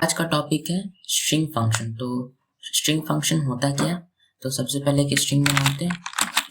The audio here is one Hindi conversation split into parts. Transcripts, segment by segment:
आज का टॉपिक है स्ट्रिंग फंक्शन। तो स्ट्रिंग फंक्शन होता क्या है? तो सबसे पहले एक स्ट्रिंग बनाते हैं।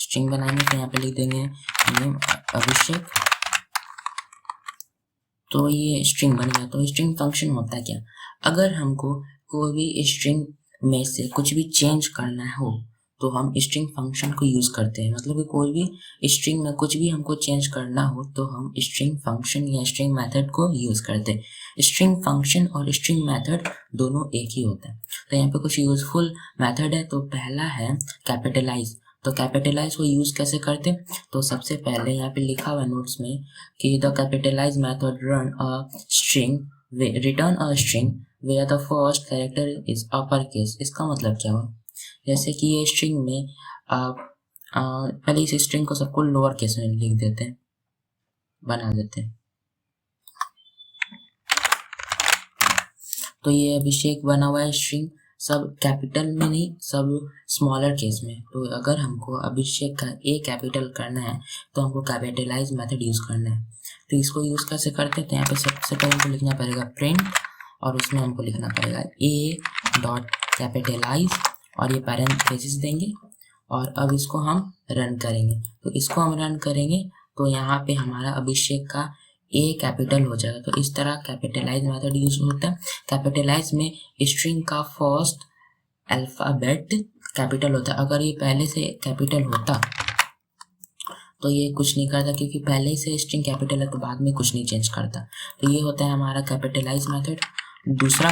स्ट्रिंग बनाएंगे तो यहाँ पे लिख देंगे नेम अभिषेक। तो ये स्ट्रिंग बन गया। तो स्ट्रिंग फंक्शन होता क्या? अगर हमको कोई भी स्ट्रिंग में से कुछ भी चेंज करना हो तो हम स्ट्रिंग फंक्शन को यूज़ करते हैं। मतलब कि कोई भी स्ट्रिंग में कुछ भी हमको चेंज करना हो तो हम स्ट्रिंग फंक्शन या स्ट्रिंग मेथड को यूज़ करते हैं। स्ट्रिंग फंक्शन और स्ट्रिंग मेथड दोनों एक ही होता है। तो यहाँ पे कुछ यूजफुल मेथड है। तो पहला है कैपिटलाइज। तो कैपिटलाइज को यूज़ कैसे करते हैं? तो सबसे पहले यहाँ पे लिखा हुआ है नोट्स में कि the capitalize method run a string return a string where the first character is upper case. इसका मतलब क्या हुआ? जैसे कि ये स्ट्रिंग में पहले इस स्ट्रिंग को सबको लोअर केस में लिख देते हैं, बना देते हैं। तो ये अभिषेक बना हुआ है स्ट्रिंग सब कैपिटल में नहीं, सब स्मॉलर केस में। तो अगर हमको अभिषेक का ए कैपिटल करना है तो हमको कैपिटलाइज मेथड यूज़ करना है। तो इसको यूज़ कैसे करते हैं? तो यहाँ पे सबसे पहले हमको लिखना पड़ेगा प्रिंट और उसमें हमको लिखना पड़ेगा ए डॉट कैपिटलाइज और ये पैरेंथेसिस देंगे और अब इसको हम रन करेंगे। तो इसको हम रन करेंगे तो यहाँ पे हमारा अभिषेक का ए कैपिटल हो जाएगा। तो इस तरह कैपिटलाइज मेथड यूज होता है। कैपिटलाइज में स्ट्रिंग का फर्स्ट अल्फाबेट कैपिटल होता है। अगर ये पहले से कैपिटल होता तो ये कुछ नहीं करता, क्योंकि पहले से स्ट्रिंग कैपिटल है तो बाद में कुछ नहीं चेंज करता। तो ये होता है हमारा कैपिटलाइज मेथड। दूसरा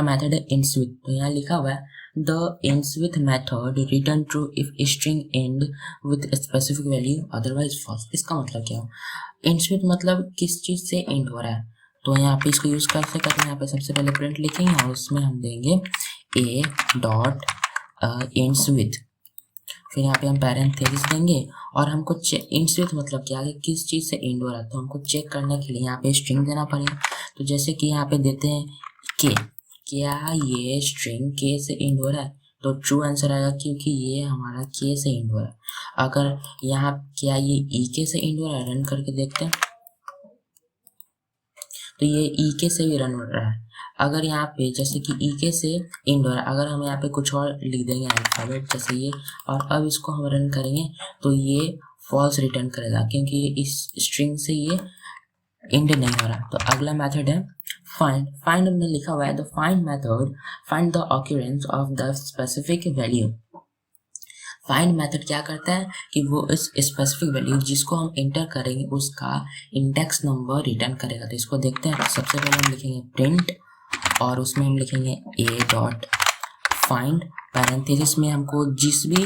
मेथड है ends with। तो यहाँ लिखा हुआ है the ends with method return true if string end with specific value otherwise false. इसका मतलब क्या हो? ends with मतलब किस चीज से एंड हो रहा है। तो यहाँ पे इसको यूज कैसे करते हैं? यहाँ पे सबसे पहले प्रिंट लिखेंगे और उसमें हम देंगे ए डॉट ends with, फिर यहाँ पे हम पैरेंथेसिस देंगे और हमको ends with मतलब क्या है, किस चीज से एंड हो रहा है। तो हमको चेक करने के लिए यहाँ पे स्ट्रिंग देना पड़ेगा। तो जैसे कि यहाँ पे देते हैं के, क्या ये स्ट्रिंग के से एंड हो रहा है? तो ट्रू आंसर आएगा, क्योंकि ये हमारा के से एंड हो रहा है। अगर यहाँ क्या ये ई के से एंड हो रहा है? रन करके देखते हैं तो ये ई के से भी रन हो रहा है। अगर यहाँ पे जैसे कि ई के से एंड हो रहा है, अगर हम यहाँ पे कुछ और लिख देंगे अल्फाबेट जैसे ये, और अब इसको हम रन करेंगे तो ये फॉल्स रिटर्न करेगा, क्योंकि ये इस स्ट्रिंग से ये एंड नहीं हो रहा। तो अगला मेथड है फाइंड। फाइंड में लिखा हुआ है the find method find the occurrence of the specific value. Find method क्या करता है कि वो इस स्पेसिफिक वैल्यू जिसको हम एंटर करेंगे उसका इंडेक्स नंबर रिटर्न करेगा। तो इसको देखते हैं। सबसे पहले हम लिखेंगे प्रिंट और उसमें हम लिखेंगे ए डॉट फाइंड, पैरेंथेसिस में हमको जिस भी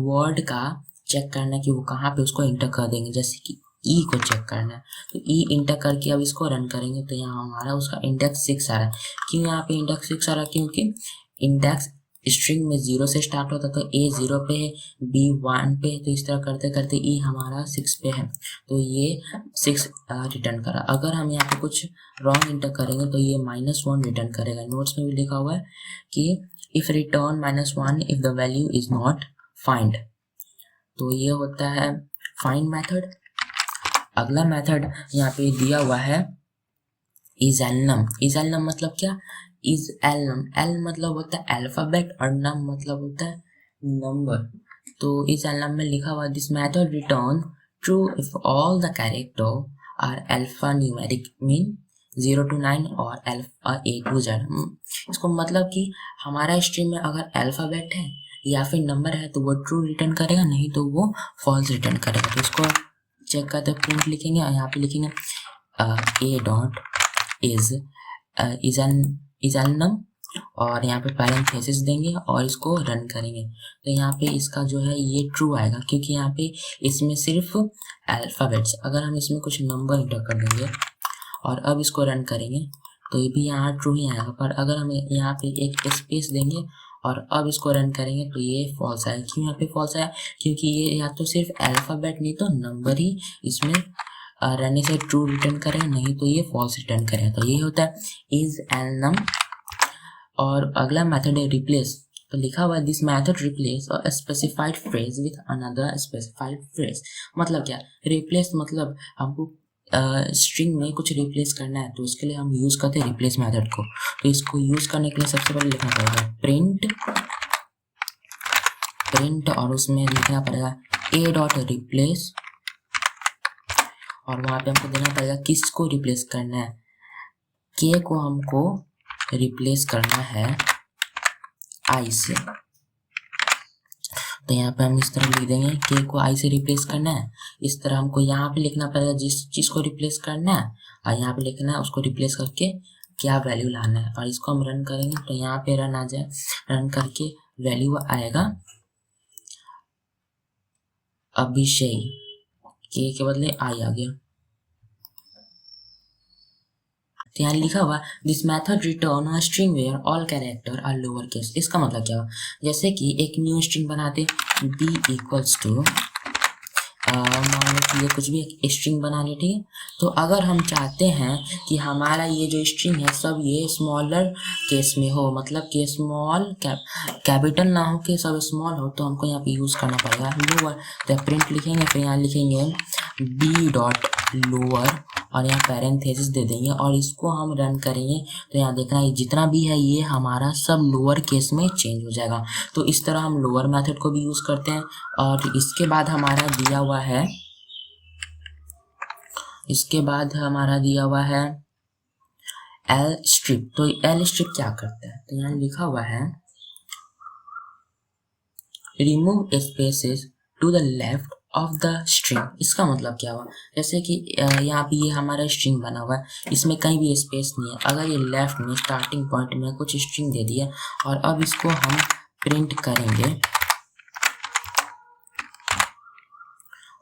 वर्ड का चेक करना है कि वो कहाँ पे, उसको एंटर कर देंगे। जैसे कि ई को चेक करना है तो ई इंटर करके अब इसको रन करेंगे तो यहाँ हमारा उसका इंडेक्स 6 आ रहा है। क्यों यहाँ पे इंडेक्स 6 आ रहा है? क्योंकि इंडेक्स स्ट्रिंग में 0 से स्टार्ट होता है, तो ए 0 पे है, बी 1 पे है, तो इस तरह करते करते ई हमारा 6 पे है, तो ये 6 रिटर्न करा। अगर हम यहाँ पे कुछ रॉन्ग इंटर करेंगे तो ये -1 रिटर्न करेगा। नोट्स में भी लिखा हुआ है कि if return -1 if the value is not find. तो ये होता है फाइंड मेथड। अगला मेथड यहाँ पे दिया हुआ है इजैलनम। इजैलनम मतलब क्या? इजैलनम, एल मतलब होता है अल्फाबेट और नम मतलब होता है नंबर। तो इजैलनम में लिखा हुआ this method return true if all the character are alpha numeric mean 0 to 9 और अल्फा A to Z। इसको मतलब कि हमारा स्ट्रिंग में अगर अल्फाबेट है या फिर नंबर है तो वो ट्रू रिटर्न करेगा, नहीं तो वो फॉल्स रिटर्न करेगा। तो इसको चेक करते हैं। प्रिंट लिखेंगे और यहाँ पे लिखेंगे ए डॉट इजैलनम और यहाँ पे पैरेंथेसिस देंगे और इसको रन करेंगे। तो यहाँ पे इसका जो है ये ट्रू आएगा, क्योंकि यहाँ पे इसमें सिर्फ अल्फाबेट्स। अगर हम इसमें कुछ नंबर इंटर कर देंगे और अब इसको रन करेंगे तो ये भी यहाँ ट्रू ही आएगा। पर अगर हम यहाँ पे एक स्पेस देंगे और अब इसको रन करेंगे तो ये फॉल्स आएगा। क्यों यहाँ पे फॉल्स आया? क्योंकि ये या तो सिर्फ अल्फाबेट नहीं तो नंबर ही इसमें रहने से ट्रू रिटर्न करेगा, नहीं तो ये फॉल्स रिटर्न करेगा। तो ये होता है इजैलनम। और अगला मेथड है रिप्लेस। तो लिखा हुआ है this method replace a specified phrase with another specified phrase. मतलब क्या, रिप्लेस मतलब हमको स्ट्रिंग में कुछ रिप्लेस करना है तो उसके लिए हम यूज करते हैं रिप्लेस मेथड को। तो इसको यूज करने के लिए सबसे पहले लिखना पड़ेगा प्रिंट और उसमें लिखना पड़ेगा ए डॉट रिप्लेस, और वहां पे हमको देना पड़ेगा किसको रिप्लेस करना है, के को हमको रिप्लेस करना है आई से। तो यहाँ पे हम इस तरह लिख देंगे के को आई से रिप्लेस करना है। इस तरह हमको यहाँ पे लिखना पड़ेगा जिस चीज को रिप्लेस करना है, और यहाँ पे लिखना है उसको रिप्लेस करके क्या वैल्यू लाना है। और इसको हम रन करेंगे तो यहाँ पे रन आ जाए, रन करके वैल्यू आएगा अभिषेक, के बदले आई आ गया। तो यहाँ लिखा हुआ this method return a string where all character are lower case. इसका मतलब क्या हुआ, जैसे कि एक न्यू स्ट्रिंग बनाते बी इक्वल्स टू, मान लो कि ये कुछ भी एक स्ट्रिंग बना ले, ठीक है। तो अगर हम चाहते हैं कि हमारा ये जो स्ट्रिंग है सब ये स्मॉलर केस में हो, मतलब कि स्मॉल कैपिटल ना हो कि सब स्मॉल हो, तो हमको यहाँ पे यूज़ करना पड़ेगा लोअर। तो प्रिंट लिखेंगे, फिर यहाँ लिखेंगे बी डॉट लोअर और यहाँ पैरेंथेसिस दे देंगे और इसको हम रन करेंगे। तो यहाँ देखना ये जितना भी है ये हमारा सब लोअर केस में चेंज हो जाएगा। तो इस तरह हम लोअर मेथड को भी यूज़ करते हैं। और इसके बाद हमारा दिया हुआ है, इसके बाद हमारा दिया हुआ है एल स्ट्रिप। तो एल स्ट्रिप क्या करता है, तो यहाँ लिखा हुआ है remove spaces to the left of the string. इसका मतलब क्या हुआ, जैसे कि यहाँ पे ये हमारा स्ट्रिंग बना हुआ है, इसमें कहीं भी स्पेस नहीं है। अगर ये लेफ्ट में स्टार्टिंग पॉइंट में कुछ स्ट्रिंग दे दिया और अब इसको हम प्रिंट करेंगे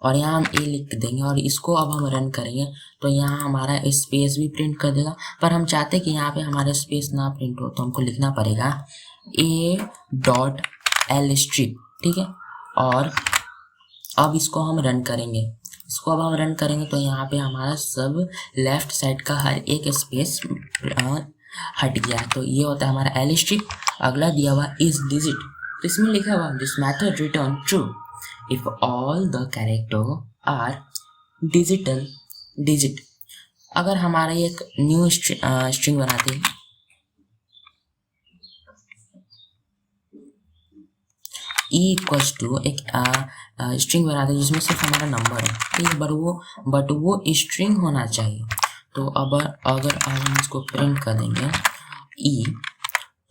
और यहाँ हम ए लिख देंगे और इसको अब हम रन करेंगे तो यहाँ हमारा स्पेस भी प्रिंट कर देगा। पर हम चाहते हैं कि यहाँ पे हमारा स्पेस ना प्रिंट हो, तो हमको लिखना पड़ेगा ए डॉट एल स्ट्रिप, ठीक है। और अब इसको हम रन करेंगे, इसको अब हम रन करेंगे तो यहाँ पे हमारा सब लेफ्ट साइड का हर एक स्पेस हट गया। तो ये होता है हमारा एल स्ट्रिप। अगला दिया हुआ इज डिजिट, तो इसमें लिखा हुआ this method return true if all the character are digit। अगर हमारा एक न्यू स्ट्रिंग बनाते हैं ई इक्वल्स टू एक स्ट्रिंग बनाते हैं जिसमें सिर्फ हमारा नंबर है, ठीक है, बट वो स्ट्रिंग होना चाहिए। तो अब अगर हम इसको प्रिंट कर देंगे ई,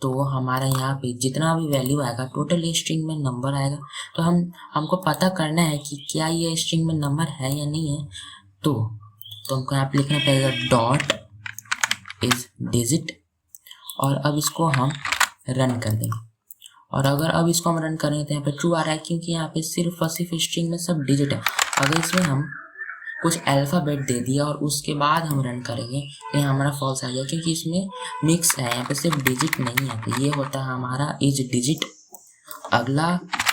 तो हमारा यहाँ पे जितना भी वैल्यू आएगा टोटल ये स्ट्रिंग में नंबर आएगा। तो हमको पता करना है कि क्या ये स्ट्रिंग में नंबर है या नहीं है। तो हमको यहाँ पे लिखना पड़ेगा डॉट इज डिजिट और अब इसको हम रन कर देंगे। और अगर अब इसको हम रन करेंगे तो यहाँ पे ट्रू आ रहा है क्योंकि यहाँ पे सिर्फ स्ट्रिंग में सब डिजिट है। अगर इसमें हम कुछ अल्फ़ाबेट दे दिया और उसके बाद हम रन करेंगे तो यहाँ हमारा फॉल्स आ गया क्योंकि इसमें मिक्स है, यहाँ पे सिर्फ डिजिट नहीं है। तो ये होता है हमारा इज डिजिट। अगला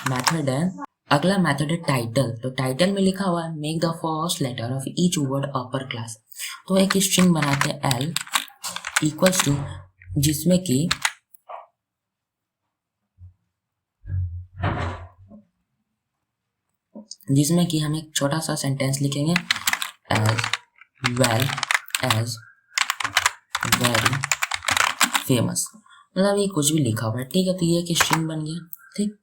मेथड है टाइटल। तो टाइटल में लिखा हुआ है make the first letter of each word upper class. तो एक स्ट्रिंग बनाते हैं एल इक्वल्स टू जिसमें कि हम एक छोटा सा सेंटेंस लिखेंगे as well as very famous. मतलब ये कुछ भी लिखा हुआ है, ठीक है। तो ये एक स्ट्रिंग बन गया, ठीक।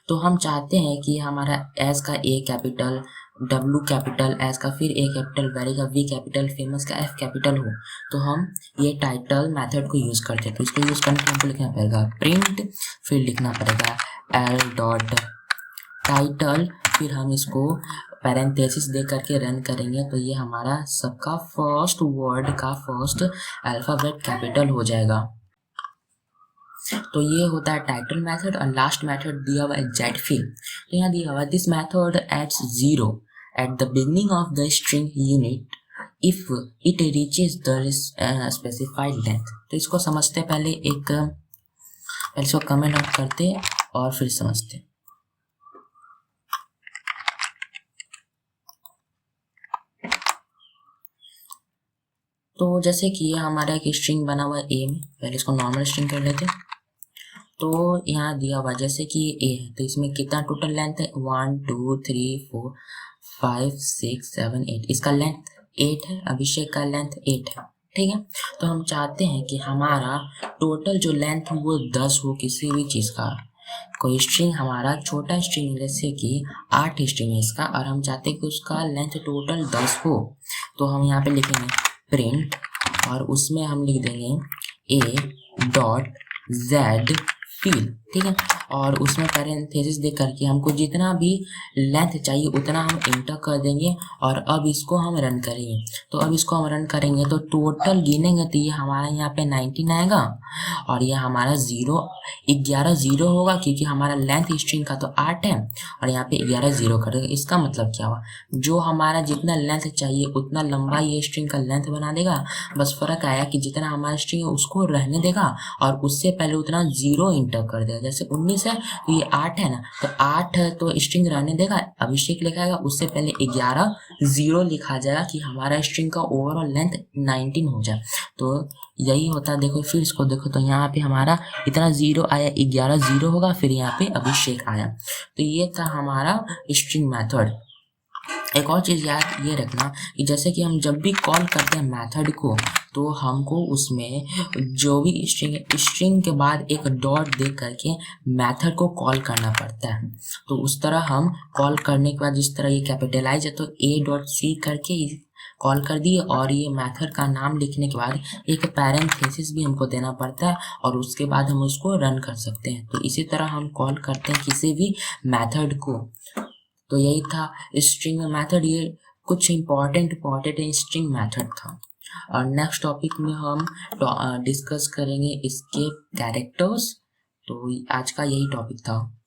तो हम चाहते हैं कि हमारा एज का ए कैपिटल, डब्ल्यू कैपिटल, एज का फिर ए कैपिटल, वेरी का वी कैपिटल, फेमस का एफ कैपिटल हो। तो हम ये टाइटल मेथड को यूज करते हैं। तो इसको यूज करने के लिए हमको लिखना पड़ेगा प्रिंट, फिर लिखना पड़ेगा एल डॉट टाइटल, फिर हम इसको पैरेंथेसिस दे करके रन करेंगे तो ये हमारा सबका फर्स्ट वर्ड का फर्स्ट अल्फाबेट कैपिटल हो जाएगा। तो ये होता है टाइटल मेथड। और लास्ट मेथड दिया हुआ है जेड फिल। तो यहाँ दिया हुआ है this method adds 0 at the beginning of the string unit if it reaches the specified length. तो इसको समझते पहले इसको कमेंट आउट करते और फिर समझते। तो जैसे कि ये हमारा एक स्ट्रिंग बना हुआ है ए में, पहले इसको नॉर्मल स्ट्रिंग कर लेते। तो यहाँ दिया हुआ जैसे कि ये ए है, तो इसमें कितना टोटल लेंथ है, 1 2 3 4 5 6 7 8, इसका लेंथ 8 है, अभिषेक का लेंथ 8 है, ठीक है। तो हम चाहते हैं कि हमारा टोटल जो लेंथ हो वो 10 हो किसी भी चीज़ का। कोई स्ट्रिंग हमारा छोटा स्ट्रिंग जैसे कि 8 स्ट्रिंग है इसका, और हम चाहते हैं कि उसका लेंथ टोटल 10 हो, तो हम यहाँ पे लिखेंगे प्रिंट, और उसमें हम लिख देंगे a.z फील, ठीक है। और उसमें पैरेंथेसिस दे करके हमको जितना भी लेंथ चाहिए उतना हम इंटर कर देंगे, और अब इसको हम रन करेंगे। तो अब इसको हम रन करेंगे तो टोटल गिनेंगे तो ये हमारा यहाँ पे 19 आएगा, और ये हमारा 11 0 होगा, क्योंकि हमारा लेंथ स्ट्रिंग का तो 8 है, और यहाँ पे 11 0 कर देगा। इसका मतलब क्या हुआ, जो हमारा जितना लेंथ चाहिए उतना लंबा ये स्ट्रिंग का लेंथ बना देगा, बस फर्क आया कि जितना हमारा स्ट्रिंग है उसको रहने देगा, और उससे पहले उतना 0 इंटर कर देगा। जैसे 19 है तो ये 8 है ना, तो 8 है तो स्ट्रिंग रहने देगा, अभिषेक लिखाएगा, उससे पहले 11 0 लिखा जाएगा कि हमारा स्ट्रिंग का ओवरऑल लेंथ 19 हो जाए। तो यही होता है। देखो फिर इसको देखो तो यहाँ पे हमारा इतना 0 आया, 11 0 होगा, फिर यहाँ पे अभिषेक आया। तो ये था हमारा स्ट्रिंग मेथड। एक और चीज़ याद ये रखना कि जैसे कि हम जब भी कॉल करते हैं मेथड को, तो हमको उसमें जो भी स्ट्रिंग के बाद एक डॉट दे करके मेथड को कॉल करना पड़ता है। तो उस तरह हम कॉल करने के बाद जिस तरह ये कैपिटलाइज है तो a.c करके कॉल कर दिए, और ये मेथड का नाम लिखने के बाद एक पैरेंथेसिस भी हमको देना पड़ता है, और उसके बाद हम उसको रन कर सकते हैं। तो इसी तरह हम कॉल करते हैं किसी भी मेथड को। तो यही था स्ट्रिंग मेथड, ये कुछ इम्पोर्टेंट स्ट्रिंग मेथड था। और नेक्स्ट टॉपिक में हम डिस्कस करेंगे इसके कैरेक्टर्स। तो आज का यही टॉपिक था।